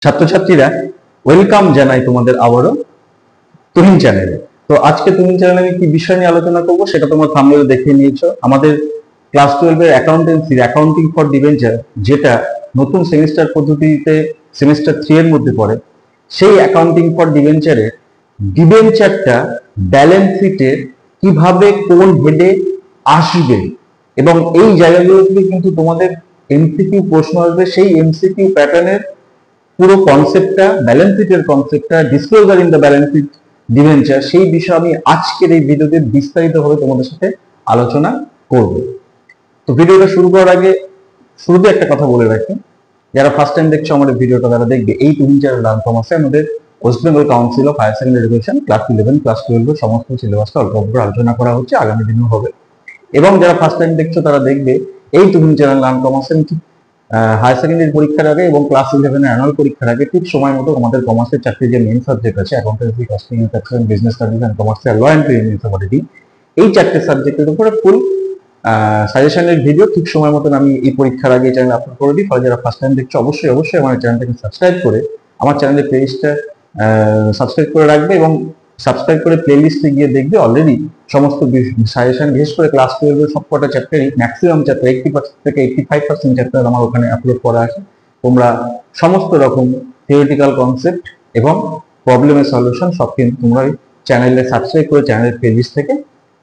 ছাত্রছাত্রীরা ওয়েলকাম জানাই তোমাদের আবারও তুহিন চ্যানেলে। তো আজকে তুহিন চ্যানেলে আমি কি বিষয় নিয়ে আলোচনা করব সেটা তোমরা থাম্বনেলে দেখে নিয়েছো। আমাদের ক্লাস 12 এর অ্যাকাউন্টেন্সির অ্যাকাউন্টিং ফর ডিবেঞ্চার, যেটা নতুন সেমিস্টার পদ্ধতিতে সেমিস্টার 3 এর মধ্যে পড়ে, সেই অ্যাকাউন্টিং ফর ডিবেঞ্চারের ডিবেঞ্চারটা ব্যালেন্স শিটে কিভাবে কোন হেডে আসবে এবং এই জায়গাগুলো থেকে কিন্তু তোমাদের এমসিকিউ প্রশ্ন আসবে। সেই এমসিকিউ প্যাটার্নের পুরো কনসেপ্টটা, ব্যালেন্স শিটের কনসেপ্টটা, disclosure in the balance sheet debenture, সেই বিষয়ে আমি আজকের এই ভিডিওতে বিস্তারিতভাবে তোমাদের সাথে আলোচনা করব। তো ভিডিওটা শুরু করার আগে শুরুতে একটা কথা বলে রাখি, যারা ফার্স্ট টাইম দেখছো আমাদের ভিডিওটা, তারা দেখবে এই ডিবেঞ্চার লার্ন কমার্সে আমাদের West Bengal council of higher secondary education class 11 class 12 সমস্ত সিলেবাসটা অল্প অল্প আলোচনা করা হচ্ছে, আগামী দিনেও হবে। এবং যারা ফার্স্ট টাইম দেখছো তারা দেখবে এই তুহিন চ্যানেল লার্ন কমার্সে হায়ার সেকেন্ডারি পরীক্ষার আগে এবং ক্লাস 11 এর অ্যানুয়াল পরীক্ষার আগে ঠিক সময় মতো আমাদের কমার্সের চারটি যে মেইন সাবজেক্ট আছে, accountancy, costing and tax, business studies and commercial law and premium auditing, এই চারটি সাবজেক্টের উপরে ফুল সাজেশনের ভিডিও ঠিক সময় মতন আমি এই পরীক্ষার আগে চ্যানেলে আপলোড করে দিই। ফলে যারা ফার্স্ট টাইম দেখছো অবশ্যই অবশ্যই আমার চ্যানেলটাকে সাবস্ক্রাইব করে আমার চ্যানেলের প্লেলিস্টটা সাবস্ক্রাইব করে রাখবে এবং সাবস্ক্রাইব করে প্লেলিস্টে গিয়ে দেখবে অলরেডি সমস্ত সাজেশন, বিশেষ করে ক্লাস 12 এর সবকটা চ্যাপ্টারই, ম্যাক্সিমাম চ্যাপ্টার 80% থেকে 85% চ্যাপ্টার আমার ওখানে আপলোড করা আছে। তোমরা সমস্ত রকম থিওরিটিক্যাল কনসেপ্ট এবং প্রবলেমের সলিউশন সব কিন্তু তোমরা চ্যানেলে সাবস্ক্রাইব করে চ্যানেলের প্লেলিস্ট থেকে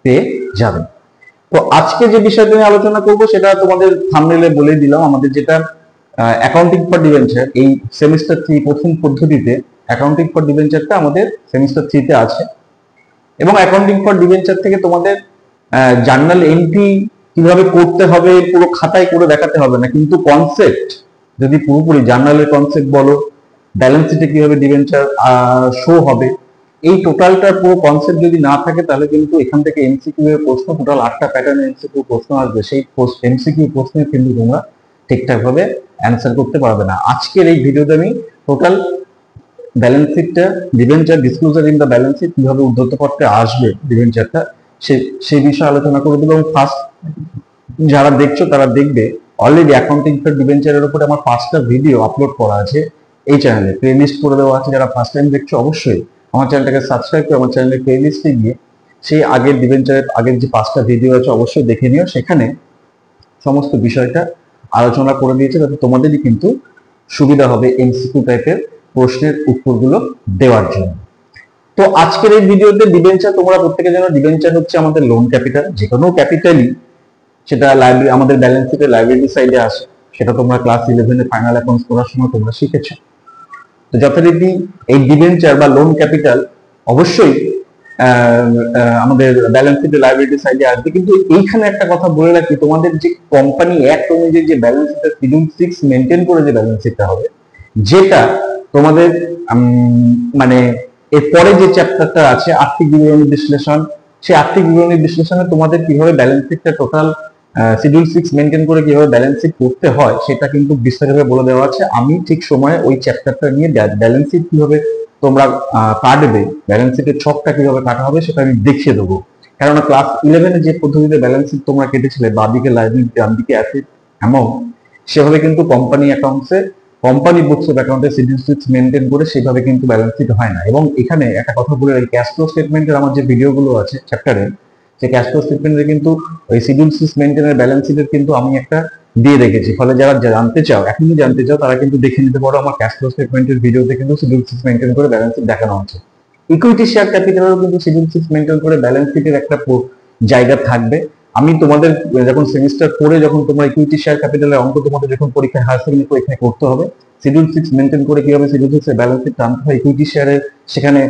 পেয়ে যাবে। তো আজকে যে বিষয়টা নিয়ে আলোচনা করব সেটা তোমাদের থাম্বনেলে বলে দিলাম। আমাদের যেটা অ্যাকাউন্টিং ফর ডিবেঞ্চার, এই সেমিস্টার 3 প্রথম পদ্ধতিতে অ্যাকাউন্টিং ফর ডিবেঞ্চারটা আমাদের সেমিস্টার 3 তে আছে। এবং অ্যাকাউন্টিং ফর ডিবেঞ্চার থেকে তোমাদের জার্নাল এন্ট্রি কিভাবে করতে হবে পুরো খাতায় করে দেখাতে হবে না, কিন্তু কনসেপ্ট যদি পুরোপুরি জার্নালের কনসেপ্ট বলো, ব্যালেন্স শিটে কিভাবে ডিবেঞ্চার শো হবে, এই টোটালটার পুরো কনসেপ্ট যদি না থাকে তাহলে কিন্তু এখান থেকে এমসিকিউ এর প্রশ্ন, টোটাল 8টা প্যাটার্নের এমসিকিউ প্রশ্ন আসবে, সেই এমসিকিউ প্রশ্নে কিন্তু তোমরা ঠিকঠাক ভাবে অ্যান্সার করতে পারবে না। আজকের এই ভিডিওতে আমি টোটাল ব্যালেন্স শিটটা, debenture, disclosure in the balance sheet কিভাবে উদ্ধৃত পত্রে আসবে ডিবেঞ্চারটা, সেই বিষয়ে আলোচনা করে দেবো। এবং ফার্স্ট যারা দেখছো তারা দেখবে অলরেডি অ্যাকাউন্টিং ফর ডিবেঞ্চারের উপরে আমার 5টা ভিডিও আপলোড করা আছে এই চ্যানেলে, প্লেলিস্ট করে দেওয়া আছে। যারা ফার্স্ট টাইম দেখছো অবশ্যই আমার চ্যানেলটাকে সাবস্ক্রাইব করে আমার চ্যানেলের প্লেলিস্টে গিয়ে সেই আগের ডিবেঞ্চারের আগের যে 5টা ভিডিও আছে অবশ্যই দেখে নিও, সেখানে সমস্ত বিষয়টা আলোচনা করে দিয়েছে, যাতে তোমাদেরই কিন্তু সুবিধা হবে এমসিকিউ টাইপের প্রশ্নের উত্তরগুলো দেওয়ার জন্য। তো আজকের এই ভিডিওতে ডিবেঞ্চার, তোমরা প্রত্যেকে জানো ডিবেঞ্চার হচ্ছে আমাদের লোন ক্যাপিটাল। যে কোনো ক্যাপিটালই সেটা লাইব্রেরি, আমাদের ব্যালেন্স শিটের লাইব্রেরি সাইডে আসে, সেটা তোমরা ক্লাস 11 এর ফাইনাল অ্যাকাউন্টস পড়ার সময় তোমরা শিখেছো। তো যথারীতি এই ডিবেঞ্চার বা লোন ক্যাপিটাল অবশ্যই আমাদের ব্যালেন্স শিটের লাইব্রেরি সাইডে আসবে। কিন্তু এইখানে একটা কথা বলে রাখি, তোমাদের যে কোম্পানি অ্যাক্ট অনুযায়ী যে ব্যালেন্স শিটের শিডিউল 6 মেনটেন করে যে ব্যালেন্স শিটটা হবে, যেটা তোমাদের মানে এরপরে যে চ্যাপ্টারটা আছে আর্থিক বিবরণী বিশ্লেষণ, সেই আর্থিক বিবরণী বিশ্লেষণে তোমাদের কিভাবে ব্যালেন্স শিটটা টোটাল শিডিউল 6 মেনটেন করে কিভাবে ব্যালেন্স শিট করতে হয় সেটা কিন্তু বিস্তারিতভাবে বলে দেওয়া আছে। আমি ঠিক সময়ে ওই চ্যাপ্টারটা নিয়ে ব্যালেন্স শিট কিভাবে তোমরা কাটবে, ব্যালেন্স শিটের ছকটা কিভাবে কাটা হবে সেটা আমি দেখিয়ে দেবো। কেননা ক্লাস 11 এ যে পদ্ধতিতে ব্যালেন্স শিট তোমরা কেটেছিলে, বাদিকে লাইবিলিটি ডান দিকে অ্যাসেট অ্যামাউন্ট, সেভাবে কিন্তু কোম্পানি অ্যাকাউন্টসে, কোম্পানি বুকস অফ অ্যাকাউন্টে শিডিউল 6 মেনটেন করে সেভাবে কিন্তু ব্যালেন্স শিট হয় না। এবং এখানে একটা কথা বলে রাখি, ক্যাশ ফ্লো স্টেটমেন্টের আমার যে ভিডিওগুলো আছে চ্যাপ্টারে, সেই ক্যাশ ফ্লো স্টেটমেন্টে কিন্তু ওই শিডিউল 6 মেনটেনের ব্যালেন্স শিটের কিন্তু আমি একটা দিয়ে রেখেছি। ফলে যারা জানতে চাও, এখনই জানতে চাও, তারা কিন্তু দেখে নিতে পারো আমার ক্যাশ ফ্লো স্টেটমেন্টের ভিডিওতে কিন্তু শিডিউল 6 মেনটেন করে ব্যালেন্স শিট দেখানো হচ্ছে। ইকুইটি শেয়ার ক্যাপিটালেও কিন্তু শিডিউল 6 মেনটেন করে ব্যালেন্স শিটের একটা জায়গা থাকবে। আমি তোমাদের যখন সেমিস্টার 4 এ যখন তোমরা ইকুইটি শেয়ার ক্যাপিটালের অঙ্ক তোমাদের যখন পরীক্ষায় হায়ার সেকেন্ডারি পরীক্ষায় করতে হবে, শিডিউল 6 মেনটেন করে কিভাবে শিডিউল 6 এর ব্যালেন্স শিট টানতে হয়, ইকুইটি শেয়ারের সেখানে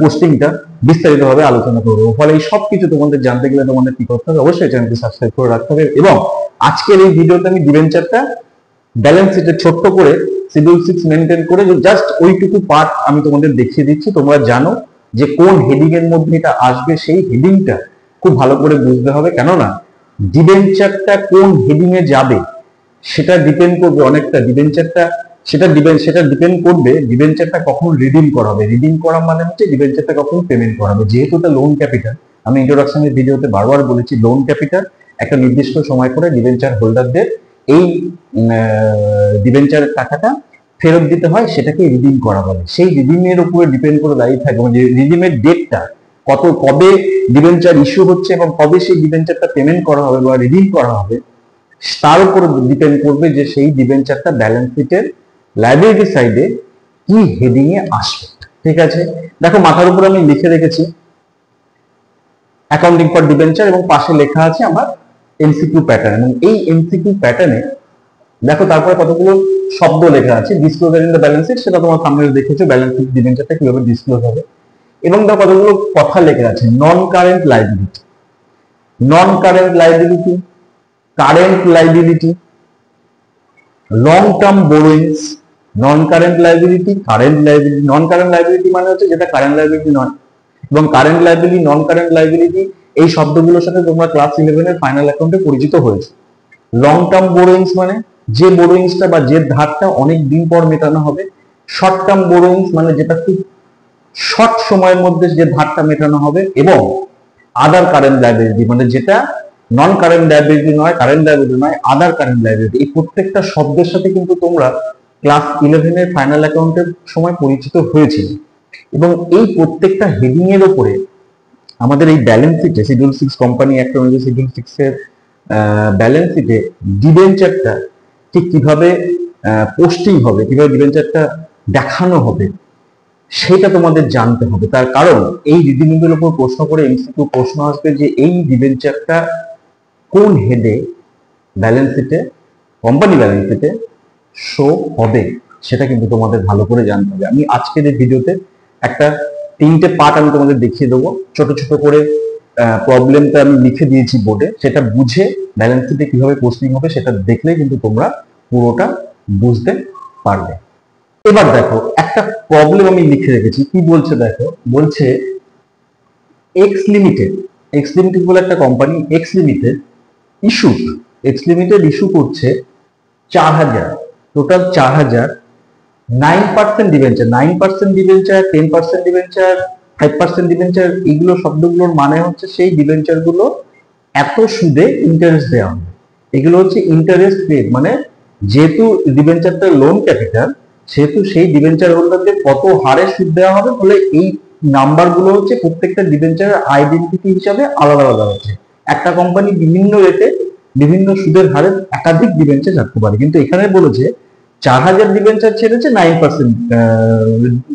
পোস্টিংটা বিস্তারিতভাবে আলোচনা করবো। ফলে এই সব কিছু তোমাদের জানতে গেলে তোমাদের কি করতে হবে, অবশ্যই চ্যানেলটি সাবস্ক্রাইব করে রাখতে হবে। এবং আজকের এই ভিডিওতে আমি ডিবেঞ্চারটা ব্যালেন্স শিটে ছোট্ট করে শিডিউল 6 মেনটেন করে জাস্ট ওইটুকু পার্ট আমি তোমাদের দেখিয়ে দিচ্ছি। তোমরা জানো যে কোন হেডিং এর মধ্যে এটা আসবে, সেই হেডিংটা খুব ভালো করে বুঝতে হবে। কেননা ডিবেঞ্চারটা কোন হেডিং এ যাবে সেটা ডিপেন্ড করবে অনেকটা, ডিবেঞ্চারটা সেটা ডিপেন্ড করবে ডিবেঞ্চারটা কখন রিডিম করা হবে। রিডিম করা মানে হচ্ছে ডিবেঞ্চারটা কখন পেমেন্ট করা হবে। যেহেতু এটা লোন ক্যাপিটাল, আমি ইন্ট্রোডাকশনের ভিডিওতে বারবার বলেছি, লোন ক্যাপিটাল একটা নির্দিষ্ট সময় করে ডিবেঞ্চার হোল্ডারদের এই ডিবেঞ্চারের টাকাটা ফেরত দিতে হয় সেটাকে রিডিম করা বলে। সেই রিডিমের উপরে ডিপেন্ড করে দাঁড়িয়ে থাকে, মানে রিডিমের ডেটটা কবে ডিবেঞ্চার ইস্যু হচ্ছে এবং কবে সেই ডিবেঞ্চারটা পেমেন্ট করা হবে বা রিডিম করা হবে, তার উপর ডিপেন্ড করবে যে সেই ডিবেঞ্চারটা ব্যালেন্স শিটের লাইবিলিটি সাইডে কি হেডিং এ আসবে। ঠিক আছে, দেখো মাথার উপর আমি লিখে রেখেছি অ্যাকাউন্টিং ফর ডিবেঞ্চার এবং পাশে লেখা আছে আমার এমসিকিউ প্যাটার্ন, এবং এই এমসিকিউ প্যাটার্নে দেখো তারপরে কতগুলো শব্দ লেখা আছে, disclosure in the balance sheet, সেটা তোমার থাম্বনেলে দেখেছো, ব্যালেন্স শিট ডিবেঞ্চারটা কিভাবে ডিসক্লোজ হবে। এবং দেখো কতগুলো কথা লেখা আছে, non current liability, non current liability, current liability, long term borrowings, non current liability, current liability. Non current liability মানে হচ্ছে যেটা কারেন্ট লাইবিলিটি নয়, এবং current liability, non current liability এই শব্দগুলোর সাথে তোমরা ক্লাস 11 এর ফাইনাল অ্যাকাউন্টে পরিচিত হয়েছে। লং টার্ম বোরোইংস মানে যে বোরোইংসটা বা যে ধারটা অনেক দিন পর মেটানো হবে। শর্ট টার্ম বোরোইংস মানে যেটা খুব শর্ট সময়ের মধ্যে যে ধারটা মেটানো হবে। এবং আদার কারেন্ট লাইবিলিটি মানে যেটা নন কারেন্ট লাইবিলিটি নয়, কারেন্ট লাইবিলিটি নয়, আদার কারেন্ট লাইবিলিটি। এই প্রত্যেকটা শব্দের সাথে কিন্তু তোমরা ক্লাস 11 এর ফাইনাল অ্যাকাউন্টের সময় পরিচিত হয়েছিল। এবং এই প্রত্যেকটা হেডিং এর উপরে আমাদের এই ব্যালেন্স শিটে শিডিউল 6 কোম্পানি অ্যাক্ট অনুযায়ী শিডিউল 6 এর ব্যালেন্স শিটে ডিবেঞ্চারটা ঠিক কিভাবে পোস্টিং হবে, কিভাবে ডিবেঞ্চারটা দেখানো হবে সেটা তোমাদের জানতে হবে। তার কারণ এই রিডিং এর উপর প্রশ্ন করে এমসিকিউ প্রশ্ন আসবে যে এই ডিবেঞ্চারটা কোন হেডে ব্যালেন্স শিটে, কোম্পানি ব্যালেন্স শিটে শো হবে, সেটা কিন্তু তোমাদের ভালো করে জানতে হবে। আমি আজকের এই ভিডিওতে একটা 3টে পার্ট আমি তোমাদের দেখিয়ে দেবো, ছোট ছোট করে প্রবলেমটা আমি লিখে দিয়েছি বোর্ডে, সেটা বুঝে ব্যালেন্স শিটে কিভাবে পোস্টিং হবে সেটা দেখলে কিন্তু তোমরা পুরোটা বুঝতে পারবে। এবার দেখো একটা প্রবলেম আমি লিখে রেখেছি, কি বলছে দেখো, বলছে এক্স লিমিটেড, এক্স লিমিটেড বলে একটা কোম্পানি, এক্স লিমিটেড ইস্যু করছে 4000, total 4000 9% debenture, 9% debenture, 10% debenture, 5% debenture, এইগুলো শব্দগুলোর মানে হচ্ছে সেই ডিবেঞ্চার গুলো এত সুদে ইন্টারেস্ট দেওয়া হবে। এগুলো হচ্ছে ইন্টারেস্ট পেড, মানে যেহেতু ডিবেঞ্চারটা লোন ক্যাপিটাল, সেহেতু সেই ডিবেঞ্চার হোল্ডারদের কত হারে সুদ দেওয়া হবে, ফলে এই নাম্বার গুলো হচ্ছে প্রত্যেকটা ডিবেঞ্চারের আইডেন্টিটি হিসাবে আলাদা আলাদা হচ্ছে। একটা কোম্পানি বিভিন্ন রেটে বিভিন্ন সুদের হারে একাধিক ডিবেঞ্চার রাখতে পারে, কিন্তু এখানে বলেছে 4000 ডিবেঞ্চার ছেড়েছে 9%,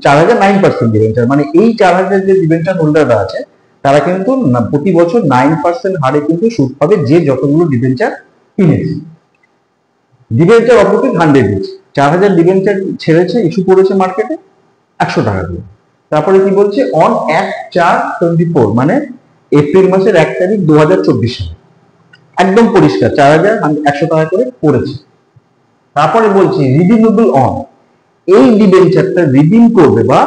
4000 9% ডিবেঞ্চার, মানে এই 4000 যে ডিবেঞ্চার হোল্ডাররা আছে তারা কিন্তু প্রতি বছর 9% হারে কিন্তু সুদ পাবে যে যতগুলো ডিবেঞ্চার কিনেছে। ডিবেঞ্চার অপোজিট 100 ইচ, 4000 ডিবেঞ্চার ছেড়েছে, ইস্যু করেছে মার্কেটে 100 টাকা দিয়ে। তারপরে কি বলছে, অন 1/4/24 মানে এপ্রিল মাসের 1 তারিখ 2024 সালে, একদম পরিষ্কার 4000 100 টাকা করে পড়েছে। তারপরে বলছি রিডিমেবল অন, এই ডিবেঞ্চারটা রিডিম করবে বা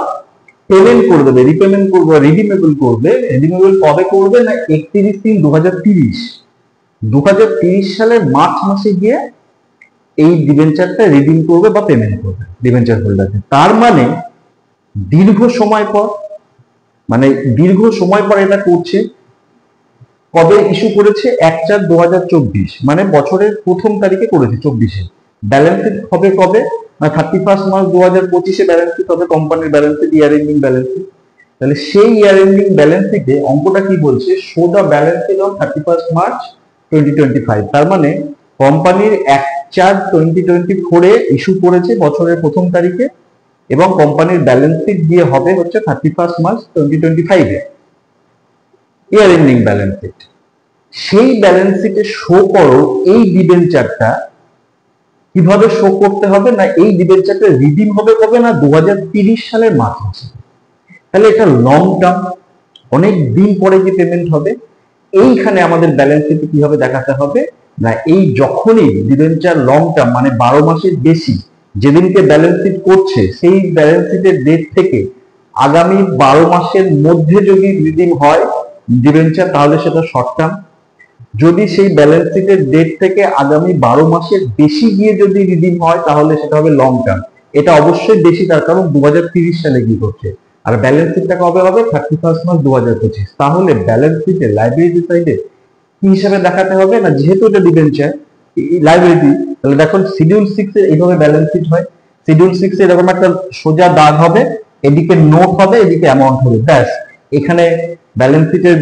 পেমেন্ট করে দেবে, রিপেমেন্ট করবে, রিডিমেবল করবে। রিডিমেবল কবে করবে না 31/3/2030, 2030 সালের মার্চ মাসে গিয়ে এই ডিবেঞ্চারটা রিডিম করবে বা পেমেন্ট করবে ডিবেঞ্চার হোল্ডারকে। তার মানে দীর্ঘ সময় পর, মানে দীর্ঘ সময় পর এটা করছে। কবে ইস্যু করেছে, 1/4/2024, মানে বছরের প্রথম তারিখে করেছে 24-এ। ব্যালেন্স শিট হবে কবে না 31 মার্চ 2025-এ ব্যালেন্স শিট হবে, কোম্পানির balance sheet, year ending balance sheet. তাহলে সেই ইয়ার এন্ডিং ব্যালেন্স শিটে অঙ্কটা কি বলছে, show the balance sheet on 31 March 2025। তার মানে কোম্পানির 1/4/2024-এ ইস্যু করেছে বছরের প্রথম তারিখে, এবং কোম্পানির ব্যালেন্স শিট দিয়ে হবে হচ্ছে 31 মার্চ 2025-এ ইয়ার এন্ডিং ব্যালেন্স শিট। সেই ব্যালেন্স শিটে শো করো এই ডিবেঞ্চারটা কিভাবে শো করতে হবে না, এই ডিবেঞ্চারটা রিডিম হবে কবে না 2030 সালের মার্চ মাসে। তাহলে এটা লং টার্ম, অনেক দিন পরে যে পেমেন্ট হবে। এইখানে আমাদের ব্যালেন্স শিটে কিভাবে দেখাতে হবে না, এই যখনই ডিবেঞ্চার লং টার্ম মানে 12 মাসের বেশি, যেদিনকে ব্যালেন্স শিট করছে সেই ব্যালেন্স শিটের ডেট থেকে আগামী 12 মাসের মধ্যে যদি রিডিম হয় ডিবেঞ্চার, তাহলে সেটা শর্ট টার্ম। যদি সেই ব্যালেন্স শিটের ডেট থেকে আগামী 12 মাসের বেশি গিয়ে যদি রিডিম হয় তাহলে সেটা হবে লং টার্ম। এটা অবশ্যই বেশি, তার কারণ 2030 সালে কি করছে, আর ব্যালেন্স শিটটা কবে হবে 31 মার্চ 2025। তাহলে ব্যালেন্স শিটে লাইবিলিটি সাইডে কি হিসাবে দেখাতে হবে না, যেহেতু এটা ডিবেঞ্চার লাইবিলিটি, তাহলে দেখুন শিডিউল 6 এ এইভাবে ব্যালেন্স শিট হয়। শিডিউল 6 এরকম একটা সোজা দাগ হবে, এদিকে নোট হবে, এদিকে অ্যামাউন্ট হবে, ব্যাস। এখানে ব্যালেন্স শিটের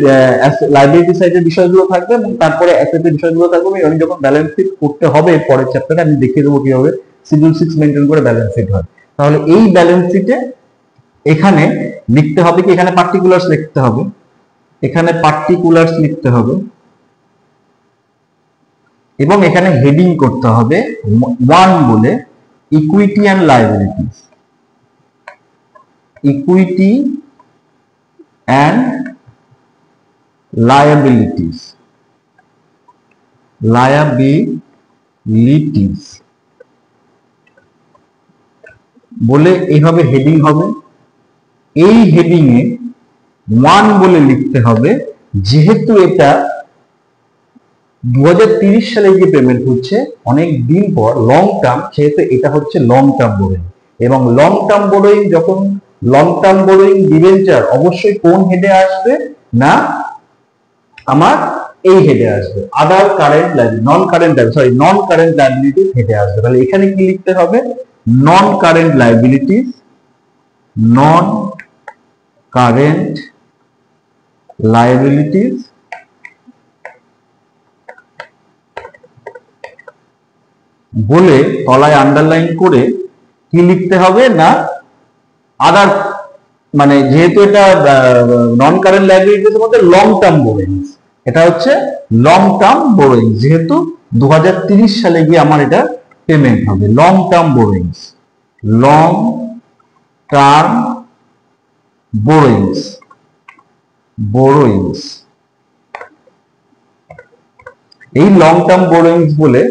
লাইবিলিটি সাইডের বিষয়গুলো থাকবে এবং তারপরে অ্যাসেটের বিষয়গুলো থাকবে। আমি যখন ব্যালেন্স শিট করতে হবে পরের চ্যাপ্টারে আমি দেখিয়ে দেবো কিভাবে শিডিউল 6 মেনটেন করে ব্যালেন্স শিট হয়। তাহলে এই ব্যালেন্স শিটে এখানে লিখতে হবে কি, এখানে পার্টিকুলার্স লিখতে হবে, এখানে পার্টিকুলার্স লিখতে হবে এবং এখানে হেডিং করতে হবে 1 বলে equity and liabilities, equity and liabilities, liabilities বলে এইভাবে হেডিং হবে। এই হেডিং এ 1 বলে লিখতে হবে, যেহেতু এটা 2030 সালে যে পেমেন্ট হচ্ছে অনেক দিন পর লং টার্ম, সেহেতু এটা হচ্ছে লং টার্ম বোরোইং। এবং লং টার্ম বোরোইং যখন লং টার্ম বোরোইং ডিবেঞ্চার অবশ্যই কোন হেডে আসবে না, আমার এই হেডে আসবে, other current liability, non current liabilities হেডে আসবে। তাহলে এখানে কি লিখতে হবে, non current liabilities, non current liabilities বলে তলায় আন্ডারলাইন করে কি লিখতে হবে না, আদার, মানে যেহেতু এটা নন কারেন্ট লায়াবিলিটিস মধ্যে লং টার্ম বোরোইংস, এটা হচ্ছে লং টার্ম বোরোইংস, যেহেতু 2030 সালে গিয়ে আমার এটা পেমেন্ট হবে, long term borrowings, long term বোরোইংস, বোরোইংস। এই লং টার্ম বোরোইংস বলে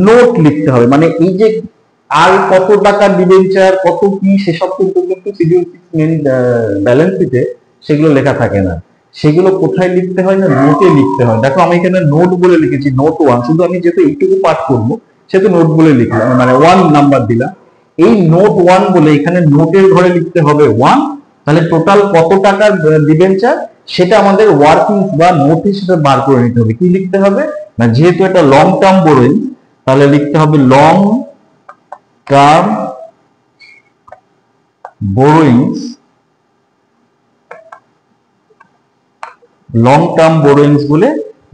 নোট লিখতে হবে, মানে এই যে আর কত টাকা ডিবেঞ্চার কত কি সেসব কিন্তু শিডিউল 6 মেন ব্যালেন্স শিটে সেগুলো লেখা থাকে না, সেগুলো কোথায় লিখতে হয় না, নোটে লিখতে হয়। দেখো আমি এখানে নোট বলে লিখেছি, নোট 1, শুধু আমি যেহেতু এইটুকু পাঠ করবো সেহেতু নোট বলে লিখলাম, মানে 1 নাম্বার দিলাম। এই নোট 1 বলে এখানে নোটের ঘরে লিখতে হবে 1, তাহলে টোটাল কত টাকার ডিবেঞ্চার সেটা আমাদের ওয়ার্কিংস বা নোট হিসেবে বার করে নিতে হবে। কি লিখতে হবে না, যেহেতু এটা লং টার্ম বোরোইং তাহলে লিখতে হবে long term borrowings, long term borrowings বলে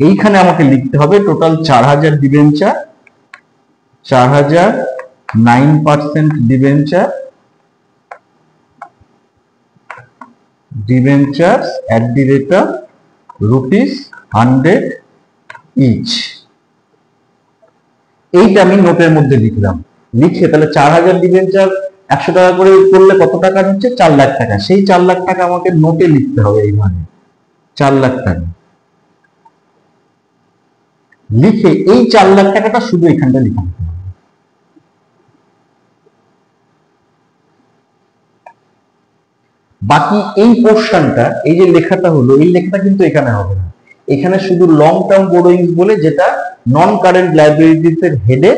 এইখানে আমাকে লিখতে হবে total 4000 debenture, 4000 9% debenture, debentures at the rate of ₹100 each। এইটা আমি নোটের মধ্যে লিখলাম, লিখে তাহলে 4000 ডিবেঞ্চার 100 টাকা করে করলে কত টাকা হচ্ছে, 4 লাখ টাকা। সেই 4 লাখ টাকা আমাকে নোটে লিখতে হবে, এই মানে 4 লাখ টাকা লিখে এই 4 লাখ টাকাটা শুধু এখানটা লিখতে হবে। বাকি এই পোর্শনটা, এই যে লেখাটা হলো, এই লেখাটা কিন্তু এখানে হবে না, এখানে শুধু লং টার্ম বোরোইংস বলে যেটা নন কারেন্ট লায়াবিলিটিস এর হেডে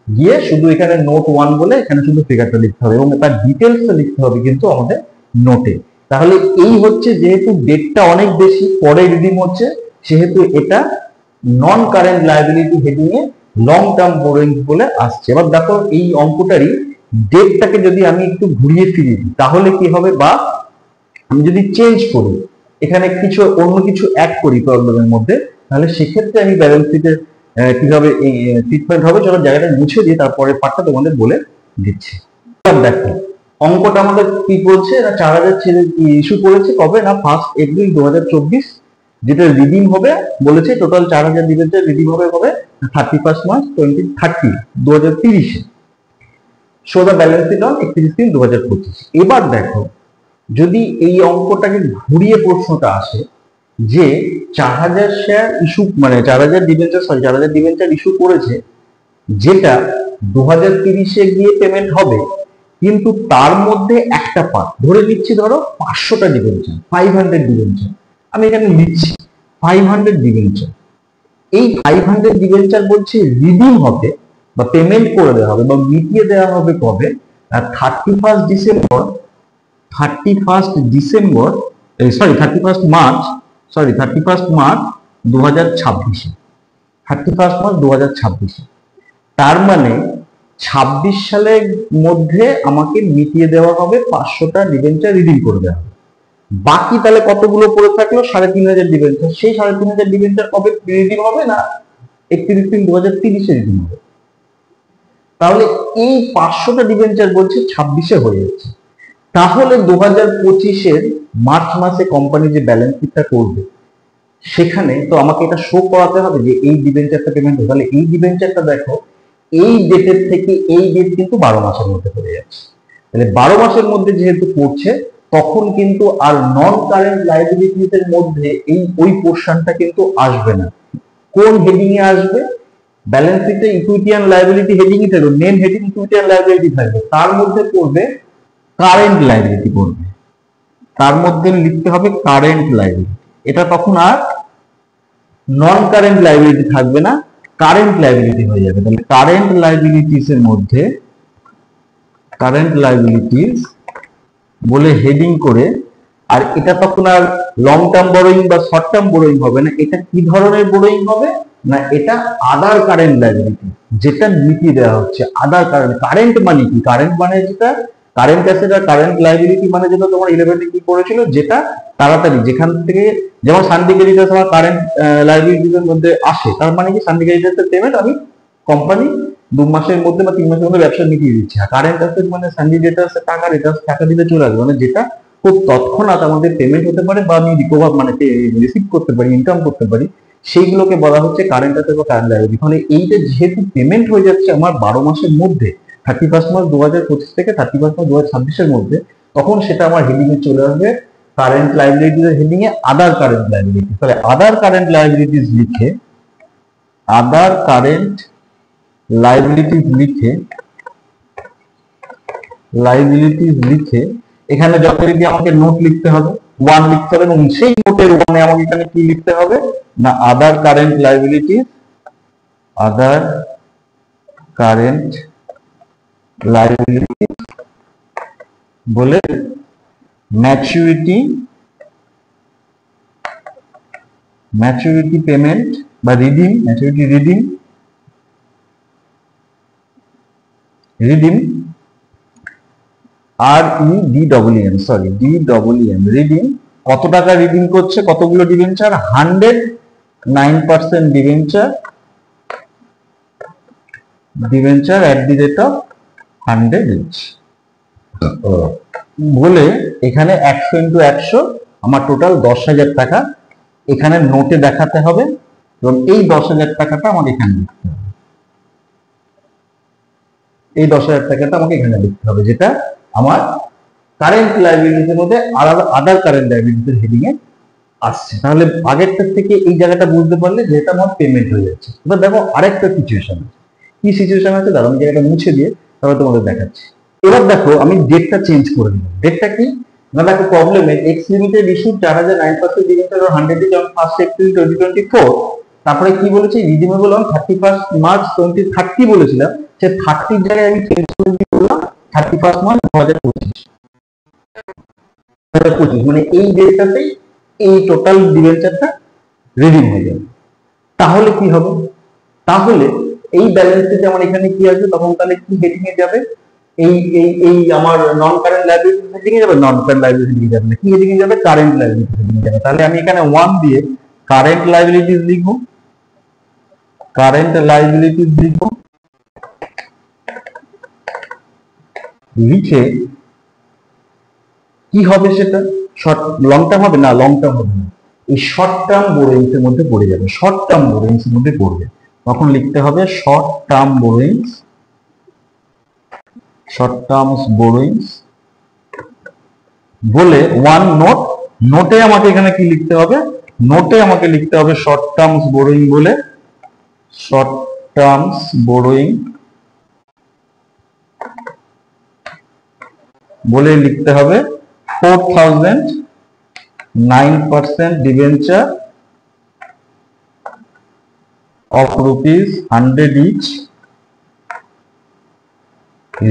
গিয়ে শুধু এখানে নোট 1 বলে এখানে শুধু ফিগারটা লিখতে হবে এবং তার ডিটেলসটা লিখতে হবে কিন্তু আমাদের নোটে। তাহলে এই হচ্ছে, যেহেতু ডেটটা অনেক বেশি পরে রিডিম হচ্ছে সেহেতু এটা নন কারেন্ট লায়াবিলিটি হেডিং এ লং টার্ম বোরোইংস বলে আসছে। এবার দেখো এই অঙ্কটারই ডেটটাকে যদি আমি একটু ঘুরিয়ে ফিরিয়ে দিই তাহলে কি হবে, বা আমি যদি চেঞ্জ করি এখানে কিছু অন্য কিছু অ্যাড করি প্রবলেমের মধ্যে, তাহলে সেক্ষেত্রে আমি ব্যালেন্স শিটের কিভাবে এই ট্রিটমেন্ট হবে চলো জায়গাটা মুছে দিয়ে তারপরে পার্টটা তোমাদের বলে দিচ্ছি। দেখো অঙ্কটা আমাদের কি বলছে না, 4000 ছেড়ে ইস্যু করেছে কবে না 1 এপ্রিল 2024, যেটা রিডিম হবে বলেছে টোটাল 4000 ডিবেঞ্চার রিডিম হবে 31 মার্চ 2030 এ। Show the balance sheet on 31/3/2025। এবার দেখো যদি এই অঙ্কটাকে ঘুরিয়ে প্রশ্নটা আসে যে 4000 শেয়ার ইস্যু, মানে 4000 ডিবেঞ্চার ইস্যু করেছে, যেটা 2030 এ গিয়ে পেমেন্ট হবে, কিন্তু তার মধ্যে একটা পার্ট ধরে নিচ্ছি, ধরো 500টা ডিবেঞ্চার, 500 ডিবেঞ্চার, আমি এখানে লিখছি 500 ডিবেঞ্চার। এই 500 ডিবেঞ্চার বলছে রিডিম হবে বা পেমেন্ট করে দেওয়া হবে বা মিটিয়ে দেওয়া হবে কবে, 31 ডিসেম্বর 31 মার্চ 2026। 31 মার্চ 2026। তার মানে 26 সালের মধ্যে আমাকে মিটিয়ে দেওয়া হবে, 500টা ডিবেঞ্চার রিডিম করে দেওয়া হবে। বাকি তাহলে কতগুলো পড়ে থাকলো? 3,500 ডিবেঞ্চার। সেই 3,500 ডিবেঞ্চার কবে রিডিম হবে? না 31/3/2030 রিডিম হবে। তাহলে এই 500টা ডিবেঞ্চার বলছে 26-এ হয়ে যাচ্ছে। তাহলে 2025-এর মার্চ মাসে কোম্পানি যে ব্যালেন্স শিটটা করবে, সেখানে তো আমাকে এটা শো করাতে হবে যে এই ডিবেঞ্চারটা পেমেন্ট হবে। তাহলে এই ডিবেঞ্চারটা দেখো, এই ডেটের থেকে এই ডেট কিন্তু 12 মাসের মধ্যে পড়ে যাচ্ছে। তাহলে 12 মাসের মধ্যে যেহেতু পড়ছে, তখন কিন্তু আর নন কারেন্ট লাইবিলিটিস এর মধ্যে ওই পোর্শনটা কিন্তু আসবে না। কোন হেডিং এ আসবে? ব্যালেন্স শিটে ইকুইটি এন্ড লায়াবিলিটি হেডিং এ থাকবে, main heading equity and liability থাকবে, তার মধ্যে পড়বে কারেন্ট লায়াবিলিটি পড়বে, তার মধ্যে লিখতে হবে কারেন্ট লায়াবিলিটি। এটা তখন আর নন কারেন্ট লায়াবিলিটি থাকবে না, কারেন্ট লায়াবিলিটি হয়ে যাবে। তাহলে কারেন্ট লায়াবিলিটিস এর মধ্যে কারেন্ট লায়াবিলিটিস বলে হেডিং করে, আর এটা তখন আর লং টার্ম বোরোইং বা শর্ট টার্ম বোরোইং হবে না। এটা কি ধরনের বোরোইং হবে? না এটা আদার কারেন্ট লায়াবিলিটি, যেটা মিটিয়ে দেওয়া হচ্ছে। আদার কারেন্ট, কারেন্ট মানে কি? কারেন্ট মানে যেটা কারেন্ট অ্যাসেট আর কারেন্ট লায়াবিলিটি মানে যেটা তোমার 11-এ কি করেছিল, যেটা তাড়াতাড়ি যেখান থেকে, যেমন সানডে ক্রেডিটার্স আমার কারেন্ট লায়াবিলিটিস এর মধ্যে আসে, তার মানে কি সানডে ক্রেডিটার্স এর পেমেন্ট আমি কোম্পানি 2 মাসের মধ্যে বা 3 মাসের মধ্যে ব্যবসা মিটিয়ে দিচ্ছে। আর কারেন্ট অ্যাসেট মানে সানডে ডেটার্স টাকা দিতে চলে আসবে, মানে যেটা খুব তৎক্ষণাৎ আমাদের পেমেন্ট হতে পারে বা আমি রিকভার মানে রিসিভ করতে পারি, ইনকাম করতে পারি, সেইগুলোকে বলা হচ্ছে কারেন্ট অ্যাসেট বা কারেন্ট লায়াবিলিটি। তাহলে এইটা যেহেতু পেমেন্ট হয়ে যাচ্ছে আমার 12 মাসের মধ্যে, 31 মার্চ 2025 থেকে 31 মার্চ 2026 এর মধ্যে, তখন সেটা আমার হেডিং এ চলে আসবে কারেন্ট লায়াবিলিটিস এর হেডিং এ আদার কারেন্ট লায়াবিলিটি। তাহলে আদার কারেন্ট লায়াবিলিটিস লিখে, আদার কারেন্ট লায়াবিলিটিস লিখে এখানে যথারীতি আমাকে নোট লিখতে হবে, 1 লিখতে হবে, এবং সেই নোটের 1-এ আমাকে এখানে কি লিখতে হবে? না আদার কারেন্ট লায়াবিলিটিস বলে ম্যাচুরিটি পেমেন্ট বা রিডিম, ম্যাচুরিটি রিডিম রিডিং কত টাকা রিডিং করছে? কতগুলো debenture? 109% debenture at the rate of 100 each বলে এখানে 100 into 100 আমার টোটাল 10,000 টাকা এখানে নোটে দেখাতে হবে, এবং এই 10,000 টাকাটা আমার এখানে লিখতে হবে। এই 10,000 টাকাটা আমাকে এখানে লিখতে হবে, যেটা আমার কারেন্ট লায়াবিলিটির মধ্যে আদার কারেন্ট লায়াবিলিটির হেডিং এ আসছে। তাহলে আগেরটার থেকে এই জায়গাটা বুঝতে পারলে যে এটা আমার পেমেন্ট হয়ে যাচ্ছে। এবার দেখো আরেকটা সিচুয়েশন আছে। কি সিচুয়েশন আছে? দাঁড়াও আমি জায়গাটা মুছে দিয়ে তারপর তোমাদের দেখাচ্ছি। এবার দেখো আমি ডেটটা চেঞ্জ করে দিলাম। ডেটটা কি? না দেখো প্রবলেমে x limited issue 4,009% debenture on 100 on 1st April 2024। তারপরে কি বলেছি? রিডিমেবল অন 31 মার্চ 2030 বলেছিলাম, সে 30 জায়গায় আমি চেঞ্জ করে দিয়ে বললাম 31 মার্চ 2025, মানে এই ডেটটাতেই এই টোটাল ডিবেঞ্চারটা রিডিম হয়ে যাবে। তাহলে কি হবে? তাহলে এই ব্যালেন্স শিটে আমার এখানে কি আসবে? তখন তাহলে কি হেডিং এ যাবে? এই আমার নন কারেন্ট লায়াবিলিটি হেডিং এ যাবে, নন কারেন্ট লায়াবিলিটি হেডিং যাবে না, কি হেডিং এ যাবে? কারেন্ট লায়াবিলিটি হেডিং এ যাবে। তাহলে আমি এখানে 1 দিয়ে কারেন্ট লায়াবিলিটিস লিখবো, লিখে কি হবে সেটা? শর্ট লং টার্ম হবে না, লং টার্ম হবে না, এই শর্ট টার্ম বোরোইংস এর মধ্যে পড়ে যাবে, শর্ট টার্ম বোরোইংস এর মধ্যে পড়বে। তখন লিখতে হবে শর্ট টার্ম বোরোইংস বলে 1 নোট। নোটে আমাকে এখানে কি লিখতে হবে? নোটে আমাকে লিখতে হবে শর্ট টার্মস বোরোইং বলে, শর্ট টার্মস বোরোইং বলে লিখতে হবে 4,009% debenture of ₹100 each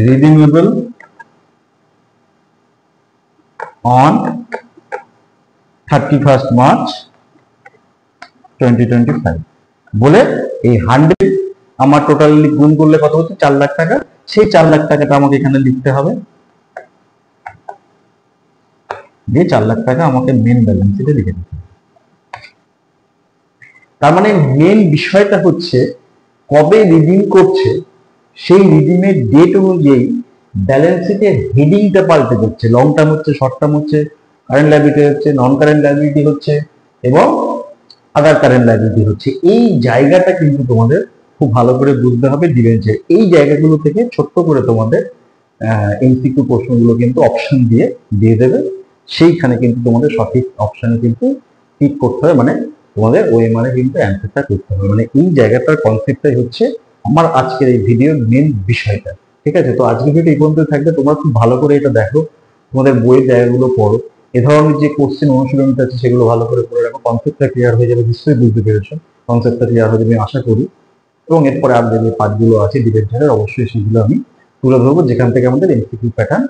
redeemable on 31st March 2025 বলে এই 100 আমার টোটালি গুণ করলে কত হচ্ছে 4 লাখ টাকা। সেই 4 লাখ টাকাটা আমাকে এখানে লিখতে হবে, দিয়ে 4 লাখ টাকা আমাকে মেন ব্যালেন্স শিটে লিখে দিতে হবে। তার মানে মেন বিষয়টা হচ্ছে কবে রিডিম করছে সেই রিডিমের ডেট অনুযায়ী ব্যালেন্স শিটের হেডিংটা পাল্টে যাচ্ছে। লং টার্ম হচ্ছে, শর্ট টার্ম হচ্ছে, কারেন্ট লায়াবিলিটি হচ্ছে, নন কারেন্ট লায়াবিলিটি হচ্ছে এবং আদার কারেন্ট লায়াবিলিটি হচ্ছে। এই জায়গাটা কিন্তু তোমাদের খুব ভালো করে বুঝতে হবে ডিবেঞ্চার। এই জায়গাগুলো থেকে ছোট্ট করে তোমাদের এমসিকিউ প্রশ্নগুলো কিন্তু অপশন দিয়ে দেবে। সেইখানে কিন্তু তোমাদের সঠিক অপশনে কিন্তু টিক করতে হবে, মানে তোমাদের ওএমআর এ কিন্তু অ্যান্সারটা করতে হবে। মানে এই জায়গাটার কনসেপ্টটাই হচ্ছে আমার আজকের এই ভিডিওর মেন বিষয়টা। ঠিক আছে, তো আজকের ভিডিও এই পর্যন্ত থাকবে। তোমরা খুব ভালো করে এটা দেখো, তোমাদের বইয়ের জায়গাগুলো পড়ো, এ ধরনের যে কোশ্চেন অনুশীলনটা আছে সেগুলো ভালো করে পড়ে রাখো। কনসেপ্টটা ক্লিয়ার হয়ে যাবে, নিশ্চয়ই বুঝতে পেরেছো। কনসেপ্টটা ক্লিয়ার হয়ে যাবে আমি আশা করি। এবং এরপরে আর যে পার্টগুলো আছে ডিবেঞ্চারের, অবশ্যই সেগুলো আমি তুলে ধরবো যেখান থেকে আমাদের এমসিকিউ প্যাটার্ন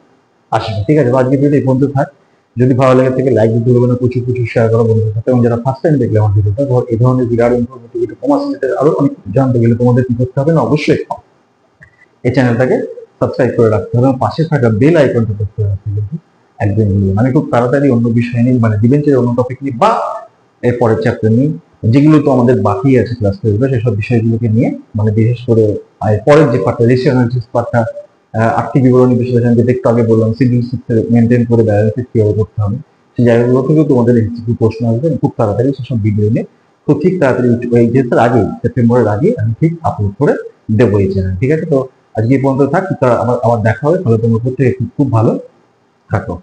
আসবে। ঠিক আছে, তো আজকের ভিডিও এই পর্যন্ত থাক। যদি ভালো লাগে থাকে লাইক দিতে ভুলবে না, প্রচুর শেয়ার করো বন্ধুদের সাথে। এবং যারা ফার্স্ট টাইম দেখলে আমার ভিডিওটা, এই ধরনের বিরাট ইনফরমেটিভ ভিডিও কমার্স রিলেটেড আরো অনেক জানতে গেলে তোমাদের কি করতে হবে না, অবশ্যই এই চ্যানেলটাকে সাবস্ক্রাইব করে রাখতে হবে এবং পাশে থাকা বেল আইকনটা প্রেস করে রাখতে কিন্তু একদম ভুলবে না। আমি খুব তাড়াতাড়ি অন্য বিষয় নিয়ে, মানে ডিবেঞ্চারের অন্য টপিক নিয়ে বা এর পরের চ্যাপ্টার নিয়ে, যেগুলো তো আমাদের বাকি আছে ক্লাস 12 সেসব বিষয়গুলোকে নিয়ে, মানে বিশেষ করে পরের যে পার্টটা রেশিও অ্যানালিসিস পার্টটা, আর্থিক বিবরণী বিশ্লেষণ, যেটা একটু আগে বললাম, সিবিল মেনটেন করে ব্যালেন্স শিট কিভাবে করতে হবে, সেই জায়গাগুলো থেকেও তোমাদের এমসিকিউ প্রশ্ন আসবে খুব তাড়াতাড়ি সেসব ভিডিও নিয়ে। তো ঠিক তাড়াতাড়ি এই ডেটের আগে, সেপ্টেম্বরের আগে আমি ঠিক আপলোড করে দেবো এই চ্যানেল। ঠিক আছে, তো আজকে এই পর্যন্ত থাক। আবার দেখা হবে। তাহলে তোমরা প্রত্যেকে খুব ভালো থাকো।